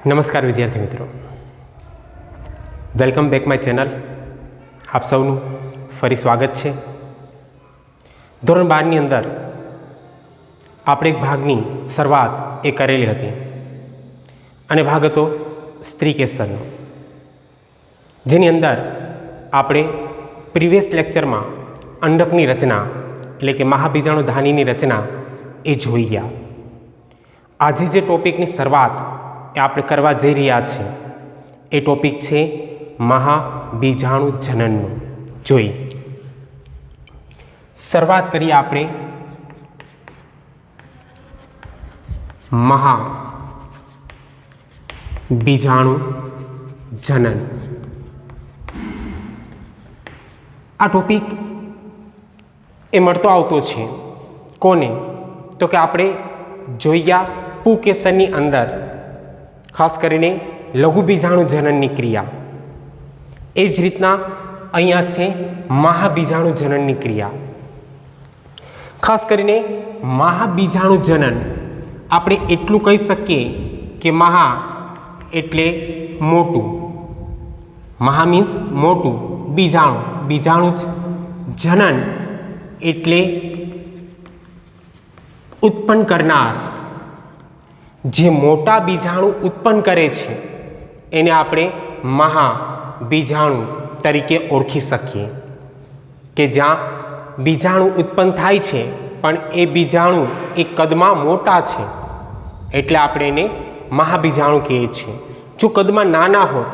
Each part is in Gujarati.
નમસ્કાર વિદ્યાર્થી મિત્રો, વેલકમ બેક માય ચેનલ. આપ સૌનું ફરી સ્વાગત છે. ધોરણ 12ની અંદર આપણે એક ભાગની શરૂઆત એ કરેલી હતી અને ભાગ હતો સ્ત્રી કેસરનો, જેની અંદર આપણે પ્રીવિયસ લેક્ચરમાં અંડકની રચના એટલે કે મહાબીજાણુ ધાનીની રચના એ જોઈ ગયા. આજે જે ટોપિકની શરૂઆત એ આપણે કરવા જઈ રહ્યા છીએ એ ટોપિક છે મહાબીજાણુ જનનનો. જોઈ શરૂઆત કરીએ આપણે મહાબીજાણુ જનન. આ ટોપિક એ મળતો આવતો છે કોને? તો કે આપણે જોઈ ગયા પુકેસરની અંદર ખાસ કરીને લઘુબીજાણુ જનનની ક્રિયા. એ જ રીતના અહીંયા છે મહાબીજાણુ જનનની ક્રિયા. ખાસ કરીને મહાબીજાણુ જનન આપણે એટલું કહી શકીએ કે મહા એટલે મોટું, મહા મીન્સ મોટું, બીજાણુ બીજાણુ જ, જનન એટલે ઉત્પન્ન કરનાર. જે મોટા બીજાણુ ઉત્પન્ન કરે છે એને આપણે મહાબીજાણુ તરીકે ઓળખી શકીએ. કે જ્યાં બીજાણુ ઉત્પન્ન થાય છે પણ એ બીજાણુ એ કદમાં મોટા છે એટલે આપણે એને મહાબીજાણુ કહીએ છીએ. જો કદમાં નાના હોત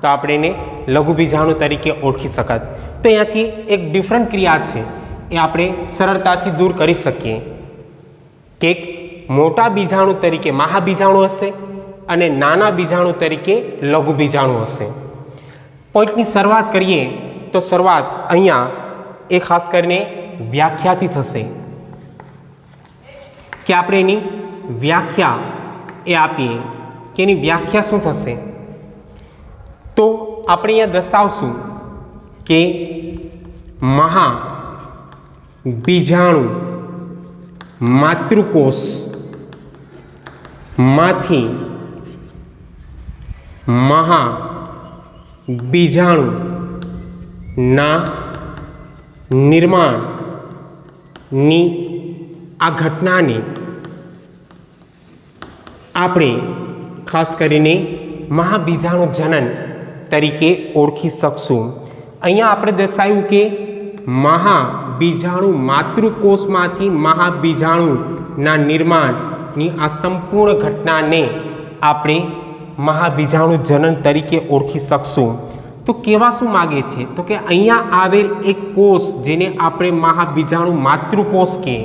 તો આપણે એને લઘુબીજાણુ તરીકે ઓળખી શકત. તો અહીંયાથી એક ડિફરન્ટ ક્રિયા છે એ આપણે સરળતાથી દૂર કરી શકીએ કે એક મોટા બીજાણુ તરીકે મહાબીજાણુ હશે અને નાના બીજાણુ તરીકે લઘુબીજાણુ હશે. પોઈન્ટની શરૂઆત કરીએ તો શરૂઆત અહીંયા એ ખાસ કરીને વ્યાખ્યાથી થશે કે આપણે એની વ્યાખ્યા એ આપીએ કે એની વ્યાખ્યા શું થશે. તો આપણે અહીંયા દર્શાવશું કે મહાબીજાણુ માતૃકોષ માંથી મહાબીજાણુ ના નિર્માણની આ ઘટનાને આપણે ખાસ કરીને મહાબીજાણુ જનન તરીકે ઓળખી શકશું. અહીંયા આપણે દર્શાવ્યું કે મહાબીજાણુ માતૃકોષમાંથી મહાબીજાણુના નિર્માણની આ સંપૂર્ણ ઘટનાને આપણે મહાબીજાણુ જનન તરીકે ઓળખી શકશું. તો કેવા શું માગે છે? તો કે અહીંયા આવેલ એક કોષ જેને આપણે મહાબીજાણુ માતૃકોષ કહીએ,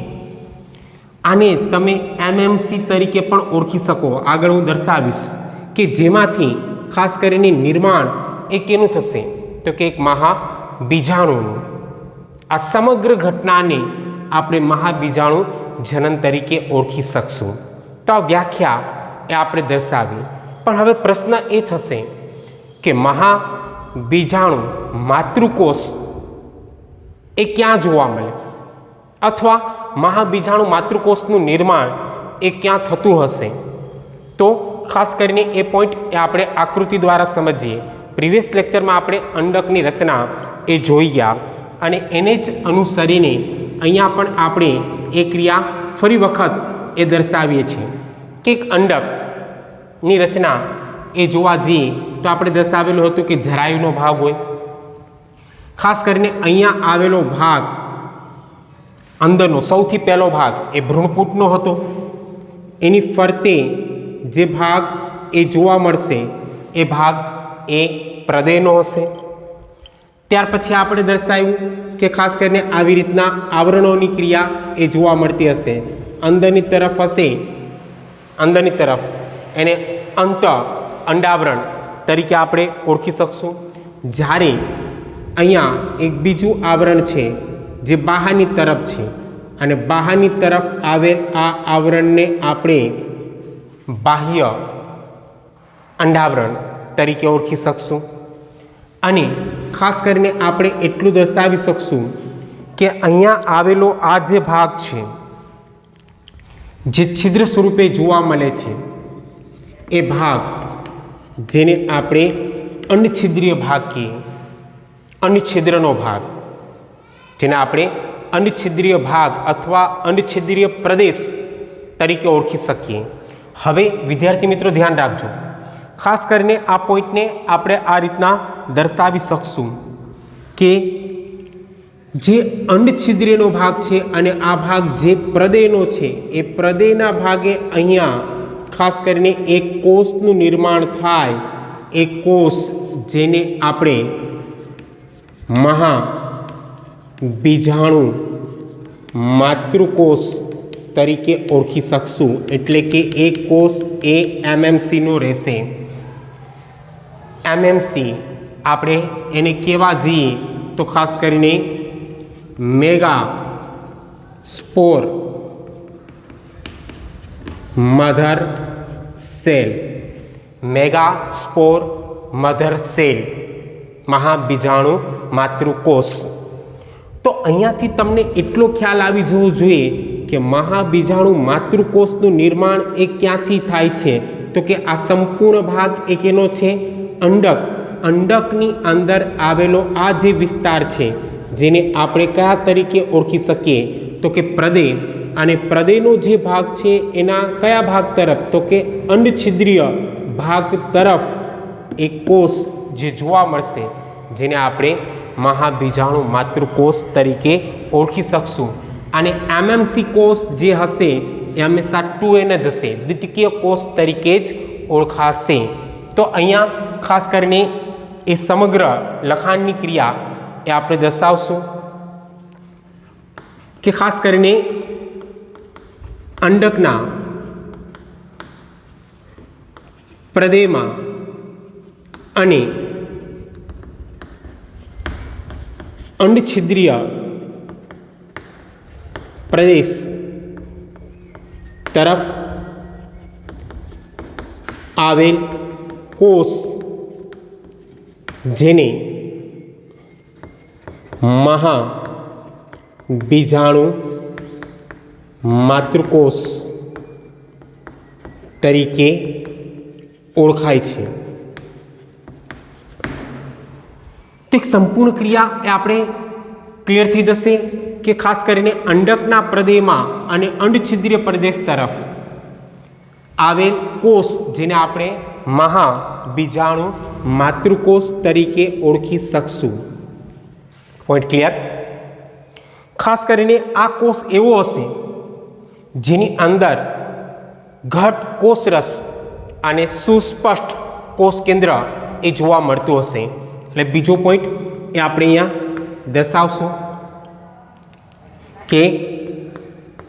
આને તમે એમએમસી તરીકે પણ ઓળખી શકો. આગળ હું દર્શાવીશ કે જેમાંથી ખાસ કરીને નિર્માણ એ કેનું થશે? તો કે એક મહાબીજાણુનું. આ સમગ્ર ઘટનાને આપણે મહાબીજાણુ જનન તરીકે ઓળખી શકશું. તો આ વ્યાખ્યા એ આપણે દર્શાવી. પણ હવે પ્રશ્ન એ થશે કે મહાબીજાણુ માતૃકોષ એ ક્યાં જોવા મળે, અથવા મહાબીજાણુ માતૃકોષનું નિર્માણ એ ક્યાં થતું હશે? તો ખાસ કરીને એ પોઈન્ટ એ આપણે આકૃતિ દ્વારા સમજીએ. પ્રીવિયસ લેક્ચરમાં આપણે અંડકની રચના એ જોઈ ગયા અને એને જ અનુસરીને અહીંયા પણ આપણે એ ક્રિયા ફરી વખત એ દર્શાવીએ છીએ કે એક અંડકની રચના એ જોવા જઈએ તો આપણે દર્શાવેલું હતું કે જરાયુનો ભાગ હોય. ખાસ કરીને અહીંયા આવેલો ભાગ અંદરનો સૌથી પહેલો ભાગ એ ભ્રૂણપૂટનો હતો. એની ફરતે જે ભાગ એ જોવા મળશે એ ભાગ એ પ્રદેયનો હશે. ત્યાર પછી આપણે દર્શાવ્યું કે ખાસ કરીને આવી રીતના આવરણોની ક્રિયા એ જોવા મળતી હશે. અંદરની તરફ હશે, અંદરની તરફ એને અંત અંડાવરણ તરીકે આપણે ઓળખી શકશું. જ્યારે અહીંયા એક બીજું આવરણ છે જે બહારની તરફ છે અને બહારની તરફ આવેલ આ આવરણને આપણે બાહ્ય અંડાવરણ તરીકે ઓળખી શકશું. અને ખાસ કરીને આપણે એટલું દર્શાવી શકશું કે અહીંયા આવેલો આ જે ભાગ છે જે છિદ્ર સ્વરૂપે જોવા મળે છે એ ભાગ જેને આપણે અન્નછિદ્રીય ભાગ કહીએ, અન્નછિદ્રનો ભાગ, જેને આપણે અન્નછિદ્રીય ભાગ અથવા અન્નછિદ્રીય પ્રદેશ તરીકે ઓળખી શકીએ. હવે વિદ્યાર્થી મિત્રો ધ્યાન રાખજો, ખાસ કરીને આ પોઈન્ટને આપણે આ રીતના દર્શાવી શકશું કે જે અન્નછિદ્રીયનો ભાગ છે અને આ ભાગ જે પ્રદેયનો છે એ પ્રદેયના ભાગે અહીંયા ખાસ કરીને એક કોષનું નિર્માણ થાય, એ કોષ જેને આપણે મહાબીજાણુ માતૃકોષ તરીકે ઓળખી શકશું. એટલે કે એ કોષ એ એમએમસીનો રહેશે. એમએમસી આપણે એને કહેવા જઈએ તો ખાસ કરીને mega spore mother cell, mega spore mother cell, મહાબીજાણુ માતૃકોષ. તો અહીંયાથી તમને એટલો ખ્યાલ આવી જવો જોઈએ કે મહાબીજાણુ માતૃકોષનું નિર્માણ એ ક્યાંથી થાય છે, તો કે આ સંપૂર્ણ ભાગ એક એનો છે અંડક. અંડકની અંદર આવેલો આ જે વિસ્તાર છે જેને આપણે કયા તરીકે ઓળખી શકીએ તો કે પ્રદેય. અને પ્રદેયનો જે ભાગ છે એના કયા ભાગ તરફ, તો કે અન્નછિદ્રીય ભાગ તરફ એક કોષ જે જોવા મળશે જેને આપણે મહાબીજાણુ માતૃકોષ તરીકે ઓળખી શકશું. અને એમએમસી કોષ જે હશે એ હંમેશા 2n જ હશે, દ્વિતીય કોષ તરીકે જ ઓળખાશે. તો અહીંયા ખાસ કરીને એ સમગ્ર લખાણની ક્રિયા એ આપણે દર્શાવશું કે ખાસ કરીને અંડકના પ્રદેયમાં અને અન્નછિદ્રીય પ્રદેશ તરફ આવેલ કોષ જેને મહાબીજાણુ માતૃકોષ તરીકે ઓળખાય છે. તો એક સંપૂર્ણ ક્રિયા એ આપણે ક્લિયર થઈ જશે કે ખાસ કરીને અંડકના પ્રદેયમાં અને અંડછિદ્રીય પ્રદેશ તરફ આવેલ કોષ જેને આપણે મહાબીજાણુ માતૃકોષ તરીકે ઓળખી શકશું. Point clear? ખાસ કરીને આ કોષ એવો હશે જેની અંદર ઘટ કોષરસ અને સુસ્પષ્ટ કોષ કેન્દ્ર એ જોવા મળતું હશે. એટલે બીજો પોઈન્ટ એ આપણે અહીંયા દર્શાવશું કે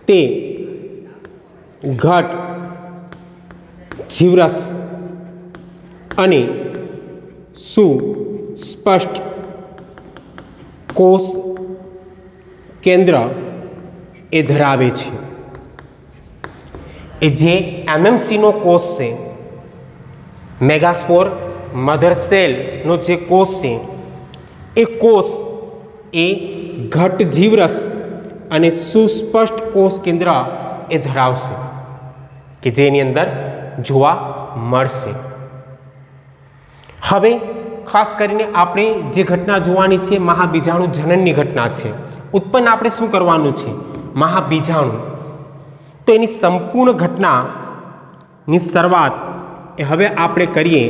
તે ઘટ જીવરસ અને સુસ્પષ્ટ કોષ કેન્દ્ર એ ધરાવે છે. એ જે એમએમસીનો કોષ છે, મેગાસ્પોર મધર સેલનો જે કોષ છે એ કોષ એ ઘટ જીવરસ અને સુસ્પષ્ટ કોષ કેન્દ્ર એ ધરાવશે કે જેની અંદર જોવા મળશે. હવે ખાસ કરીને આપણે જે ઘટના જોવાની છે મહાબીજાણુ જનનની ઘટના છે. ઉત્પન્ન આપણે શું કરવાનું છે? મહાબીજાણુ. તો એની સંપૂર્ણ ઘટનાની શરૂઆત એ હવે આપણે કરીએ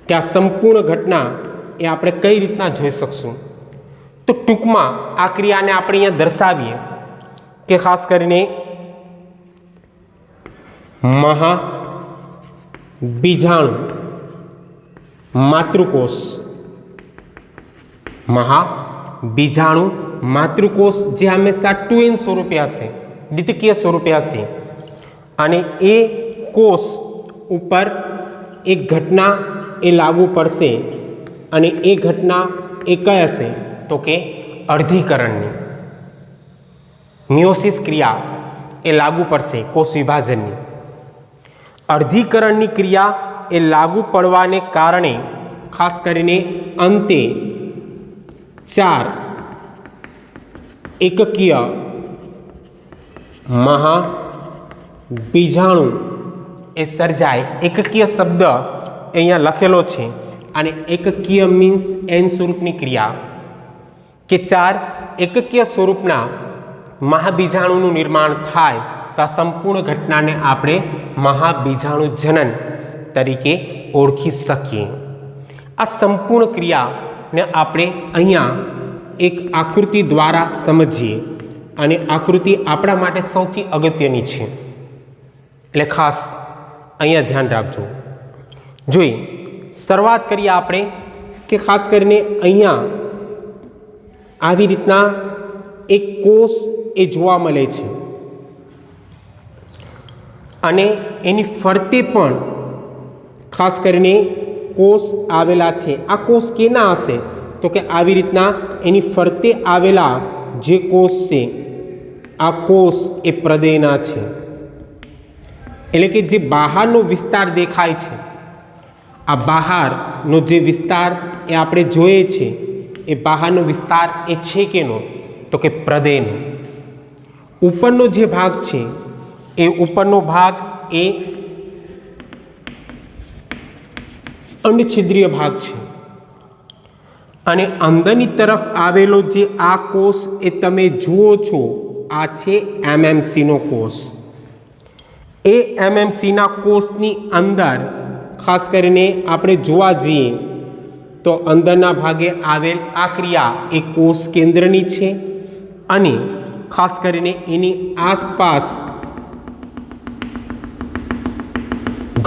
કે આ સંપૂર્ણ ઘટના એ આપણે કઈ રીતના જોઈ શકશું. તો ટૂંકમાં આ ક્રિયાને આપણે અહીંયા દર્શાવીએ કે ખાસ કરીને મહાબીજાણુ માતૃકોષ, મહાબીજાણુ માતૃકોષ જે હંમેશા 2n સ્વરૂપે હશે, દ્વિતીય સ્વરૂપે હશે. અને એ કોષ ઉપર એક ઘટના એ લાગુ પડશે અને એ ઘટના એ કઈ હશે તો કે અર્ધીકરણની, મિયોસિસ ક્રિયા એ લાગુ પડશે કોષ વિભાજનની. અર્ધીકરણની ક્રિયા એ લાગુ પડવાને કારણે ખાસ કરીને અંતે 4 એકકીય મહાબીજાણુ એ સર્જાય। એકકીય શબ્દ અહીંયા લખેલો છે અને એકકીય મીન્સ એન સ્વરૂપની ક્રિયા કે 4 એકકીય સ્વરૂપના મહાબીજાણુનું નિર્માણ થાય તો આ સંપૂર્ણ ઘટનાને આપણે મહાબીજાણુ જનન તરીકે ઓળખી શકીએ। આ સંપૂર્ણ ક્રિયાને આપણે અહીંયા એક આકૃતિ દ્વારા સમજીએ અને આકૃતિ આપણા માટે સૌથી અગત્યની છે, એટલે ખાસ અહીંયા ધ્યાન રાખજો। જોઈએ શરૂઆત કરીએ આપણે કે ખાસ કરીને અહીંયા આવી રીતના એક કોષ એ જોવા મળે છે અને એની ફરતે પણ ખાસ કરીને કોષ આવેલા છે। આ કોષ કેના હશે તો કે આવી રીતના એની ફરતે આવેલા જે કોષ છે આ કોષ એ પ્રદેયના છે, એટલે કે જે બહારનો વિસ્તાર દેખાય છે આ બહારનો જે વિસ્તાર એ આપણે જોઈએ છે એ બહારનો વિસ્તાર એ છે કેનો તો કે પ્રદેયનો। ઉપરનો જે ભાગ છે એ ઉપરનો ભાગ એ અંડછિદ્રીય ભાગ છે અને અંદરની તરફ આવેલો જે આ કોષ એ તમે જુઓ છો આ છે એમએમસીનો કોષ। એ એમએમસીના કોષની અંદર ખાસ કરીને આપણે જોવા જઈએ તો અંદરના ભાગે આવેલ આ ક્રિયા એ કોષ કેન્દ્રની છે અને ખાસ કરીને એની આસપાસ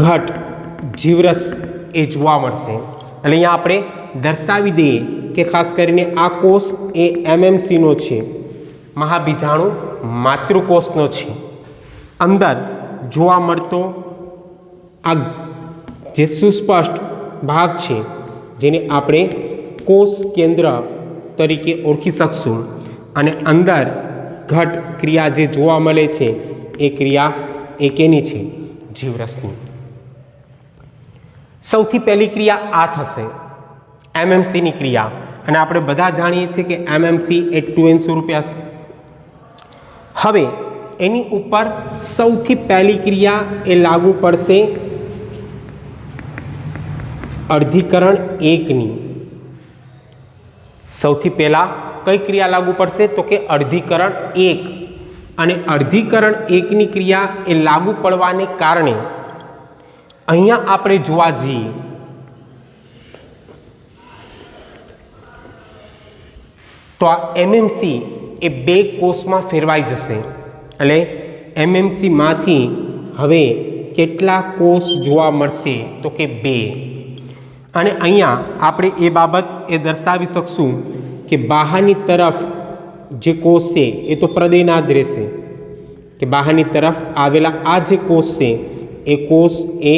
ઘટ જીવરસ એ જોવા મળશે। એટલે અહીંયા આપણે દર્શાવી દઈએ કે ખાસ કરીને આ કોષ એ એમએમસીનો છે, મહાબીજાણુ માતૃકોષનો છે। અંદર જોવા મળતો આ જે સુસ્પષ્ટ ભાગ છે જેને આપણે કોષ કેન્દ્ર તરીકે ઓળખી શકશું અને અંદર ઘટ ક્રિયા જે જોવા મળે છે એ ક્રિયા એ કેની છે જીવરસની। સૌથી પહેલી ક્રિયા આ થશે એમએમસીની ક્રિયા અને આપણે બધા જાણીએ છીએ કે એમએમસી એ 2n સ્વરૂપે હશે। હવે એની ઉપર સૌથી પહેલી ક્રિયા એ લાગુ પડશે અર્ધીકરણ 1ની। સૌથી પહેલા કઈ ક્રિયા લાગુ પડશે તો કે અર્ધીકરણ 1 અને અર્ધીકરણ 1ની ક્રિયા એ લાગુ પડવાને કારણે અહીંયા આપણે જોવા જઈએ તો આ એમએમસી એ 2 કોષમાં ફેરવાઈ જશે। એટલે એમએમસીમાંથી હવે કેટલા કોષ જોવા મળશે તો કે 2 અને અહીંયા આપણે એ બાબત એ દર્શાવી શકશું કે બહારની તરફ જે કોષ છે એ તો પ્રદેયના જ રહેશે કે બહારની તરફ આવેલા આ જે કોષ છે એ કોષ એ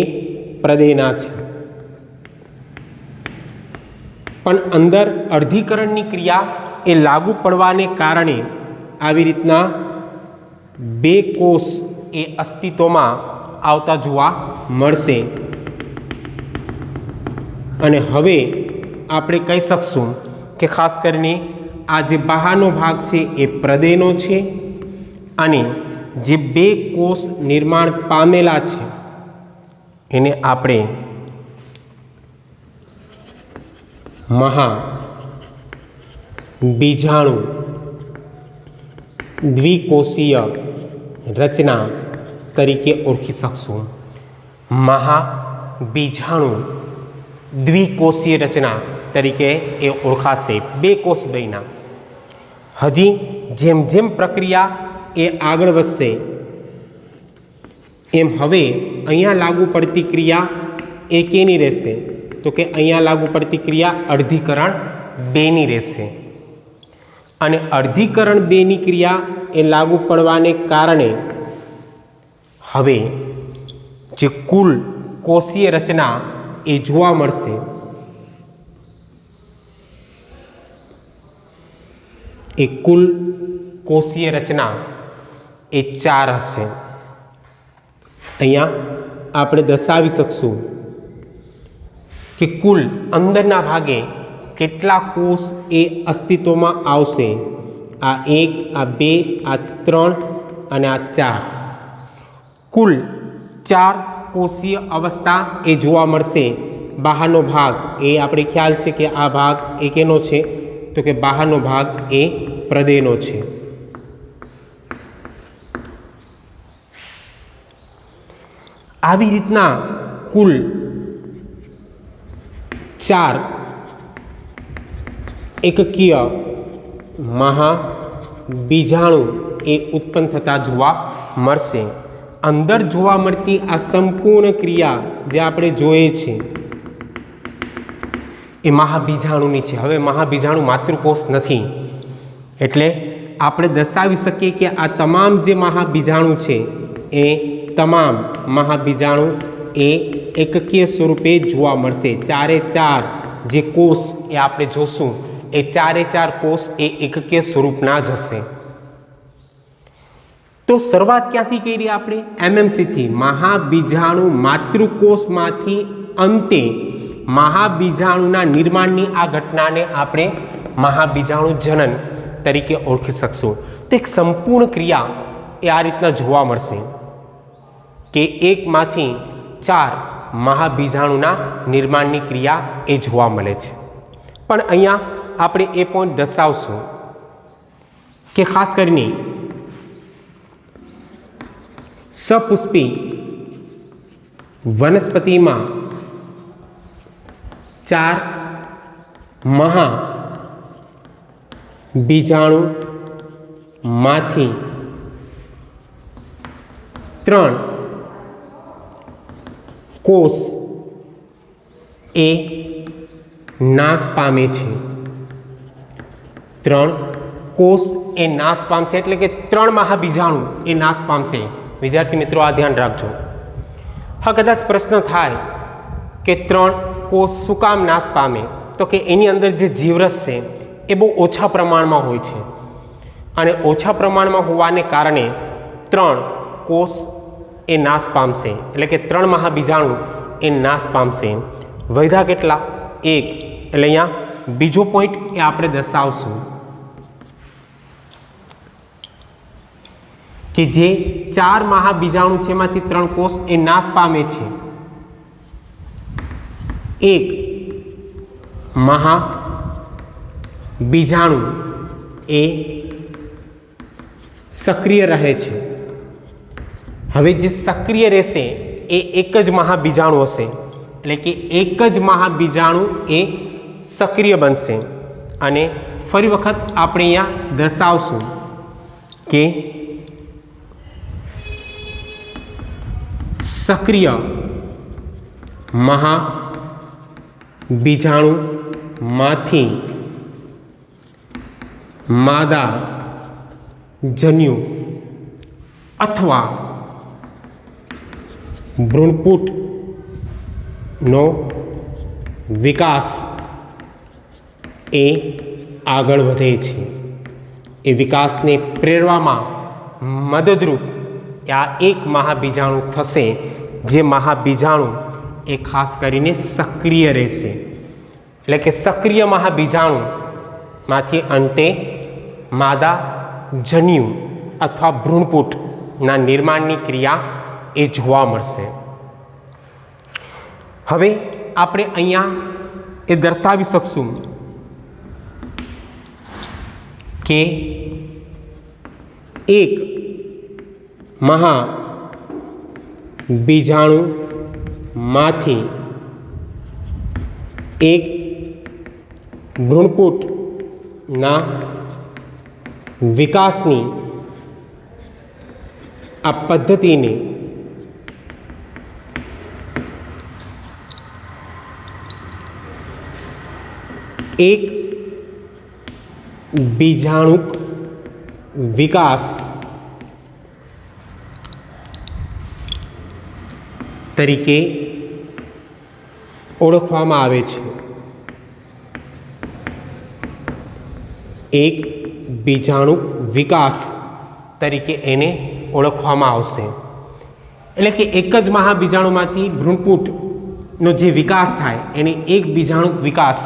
પ્રદેયના છે, પણ અંદર અર્ધીકરણની ક્રિયા એ લાગુ પડવાને કારણે આવી રીતના 2 કોષ એ અસ્તિત્વમાં આવતા જોવા મળશે। અને હવે આપણે કહી શકશું કે ખાસ કરીને આ જે બહારનો ભાગ છે એ પ્રદેયનો છે અને જે 2 કોષ નિર્માણ પામેલા છે એને આપણે મહાબીજાણુ દ્વિકોષીય રચના તરીકે ઓળખી શકશું। મહાબીજાણુ દ્વિકોષીય રચના તરીકે એ ઓળખાશે 2 કોષ બન્યા। હજી જેમ જેમ પ્રક્રિયા એ આગળ વધશે એમ હવે અહીંયા લાગુ પડતી ક્રિયા એ કેની રહેશે તો કે અહીંયા લાગુ પડતી ક્રિયા અર્ધીકરણ 2ની રહેશે અને અર્ધીકરણ 2ની ક્રિયા એ લાગુ પડવાને કારણે હવે જે કુલ કોષીય રચના એ જોવા મળશે એ કુલ કોષીય રચના એ 4 હશે। અહીંયા આપણે દર્શાવી શકશું કે કુલ અંદરના ભાગે કેટલા કોષ એ અસ્તિત્વમાં આવશે। આ 1, આ 2, આ 3 અને આ 4 કુલ 4 કોષીય અવસ્થા એ જોવા મળશે. બહારનો ભાગ એ આપણે ખ્યાલ છે કે આ ભાગ એ કેનો છે, તો કે બહારનો ભાગ એ પ્રદેહનો છે. આવી રીતના કુલ 4 એકકીય મહાબીજાણુ એ ઉત્પન્ન થતા જોવા મળશે. અંદર જોવા મળતી આ સંપૂર્ણ ક્રિયા જે આપણે જોઈએ છે એ મહાબીજાણુની છે. હવે મહાબીજાણુ માતૃકોષ નથી, એટલે આપણે દર્શાવી શકીએ કે આ તમામ જે મહાબીજાણુ છે એ તમામ મહાબીજાણુ એ એકકીય સ્વરૂપે જોવા મળશે. 4 જે કોષ એ આપણે જોશું એ 4 કોષ એ એકકીય સ્વરૂપના જ હશે. તો શરૂઆત ક્યાંથી કરી આપણે? એમએમસીથી. મહાબીજાણુ માતૃકોષમાંથી અંતે મહાબીજાણુના નિર્માણની આ ઘટનાને આપણે મહાબીજાણુ જનન તરીકે ઓળખી શકશું. તો એક સંપૂર્ણ ક્રિયા એ આ રીતના જોવા મળશે કે એકમાંથી 4 મહાબીજાણુના નિર્માણની ક્રિયા એ જોવા મળે છે. પણ અહીંયા આપણે એ પોઈન્ટ દર્શાવશું કે ખાસ કરીને સપુષ્પી વનસ્પતિમાં 4 મહાબીજાણુમાંથી 3 કોષ એ નાશ પામે છે. 3 કોષ એ નાશ પામશે, એટલે કે 3 મહાબીજાણુ એ નાશ પામશે. વિદ્યાર્થી મિત્રો, આ ધ્યાન રાખજો. હા, કદાચ પ્રશ્ન થાય કે 3 કોષ શું કામ નાશ પામે? તો કે એની અંદર જે જીવરસ છે એ બહુ ઓછા પ્રમાણમાં હોય છે, અને ઓછા પ્રમાણમાં હોવાને કારણે 3 કોષ એ નાશ પામશે, એટલે કે 3 મહાબીજાણુ એ નાશ પામશે. વૈધા કેટલા? 1. એટલે અહીંયા બીજો પોઈન્ટ એ આપણે દર્શાવશું કે જે 4 મહાબીજાણુ છે એમાંથી 3 કોષ એ નાશ પામે છે. 1 મહાબીજાણુ એ સક્રિય રહે છે. હવે જે સક્રિય રહેશે એ એક જ મહાબીજાણુ હશે, એટલે કે એક જ મહાબીજાણુ એ સક્રિય બનશે. અને ફરી વખત આપણે અહીંયા દર્શાવશું કે સક્રિય મહાબીજાણુમાંથી માદા જન્યુ અથવા ભ્રૂણપુટનો વિકાસ એ આગળ વધે છે. એ વિકાસને પ્રેરવામાં મદદરૂપ આ એક મહાબીજાણુ થશે, જે મહાબીજાણુ એ ખાસ કરીને સક્રિય રહેશે. એટલે કે સક્રિય મહાબીજાણુમાંથી અંતે માદા જન્યુ અથવા ભ્રૂણપુટના નિર્માણની ક્રિયા એ જોવા મળશે. હવે આપણે અહીંયા એ દર્શાવી શકશું કે એક મહાબીજાણુમાંથી એક ભ્રૂણપુટના વિકાસની આ પદ્ધતિને એક બીજાણુક વિકાસ તરીકે ઓળખવામાં આવે છે. એક બીજાણુક વિકાસ તરીકે એને ઓળખવામાં આવશે. એટલે કે એક જ મહાબીજાણુમાંથી ભ્રૂણપુટનો જે વિકાસ થાય એને એક બીજાણુક વિકાસ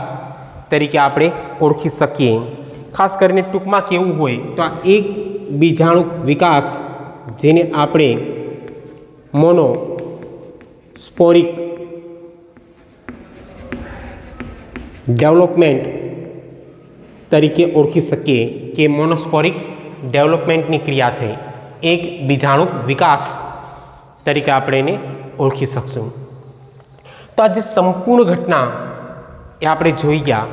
તરીકે આપણે ઓળખી શકીએ. ખાસ કરીને ટૂંકમાં કેવું હોય તો આ એક બીજાણુક વિકાસ, જેને આપણે સ્પોરિક ડેવલપમેન્ટ તરીકે ઓળખી શકીએ કે મોનોસ્પોરિક ડેવલપમેન્ટની ક્રિયા થઈ, એક બીજાણુ વિકાસ તરીકે આપણે એને ઓળખી શકશું. તો આ જે સંપૂર્ણ ઘટના એ આપણે જોઈ ગયા,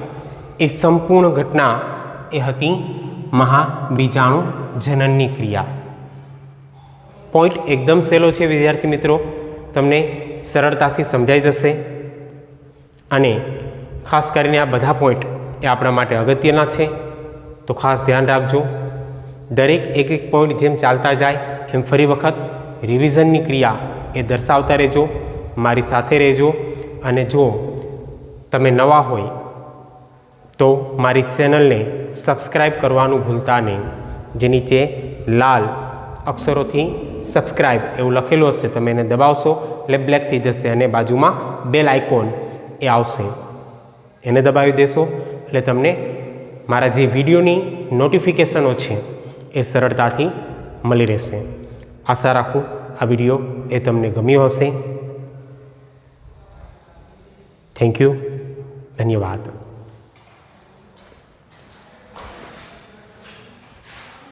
એ સંપૂર્ણ ઘટના એ હતી મહાબીજાણુ જનનની ક્રિયા. પોઈન્ટ એકદમ સહેલો છે વિદ્યાર્થી મિત્રો, તમને સરળતાથી સમજાઈ જશે. અને ખાસ કરીને આ બધા પોઈન્ટ એ આપણા માટે અગત્યના છે, તો ખાસ ધ્યાન રાખજો. દરેક એક એક પોઈન્ટ જેમ ચાલતા જાય એમ ફરી વખત રિવિઝનની ક્રિયા એ દર્શાવતા રહેજો, મારી સાથે રહેજો. અને જો તમે નવા હોય તો મારી ચેનલને સબસ્ક્રાઈબ કરવાનું ભૂલતા નહીં. જે નીચે લાલ અક્ષરોથી સબસ્ક્રાઈબ એવું લખેલું હશે, તમે એને દબાવશો એટલે બ્લેક થઈ જશે અને બાજુમાં બેલ આઇકોન એ આવશે, એને દબાવી દેશો એટલે તમને મારા જે વિડીયોની નોટિફિકેશનો છે એ સરળતાથી મળી રહેશે. આશા રાખું આ વિડીયો એ તમને ગમ્યો હશે. Thank you. ધન્યવાદ.